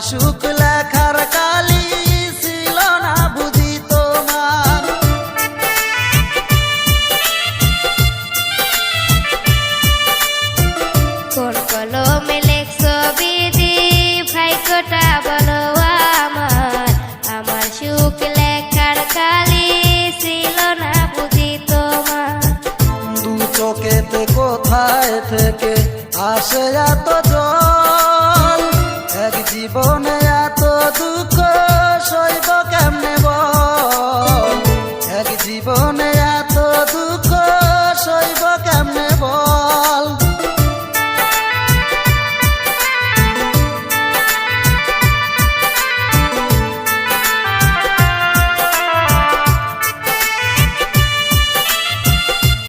সুখ লেখার কালি ছিল না বুঝি তোমার। কোন কলমে লেখছো বিধি ভাগ্যটা বলো আমার, আমার সুখ লেখার কালি ছিল না বুঝি তোমার। দু চোখেতে কোথায় থেকে আসে এত জল, এক জীবন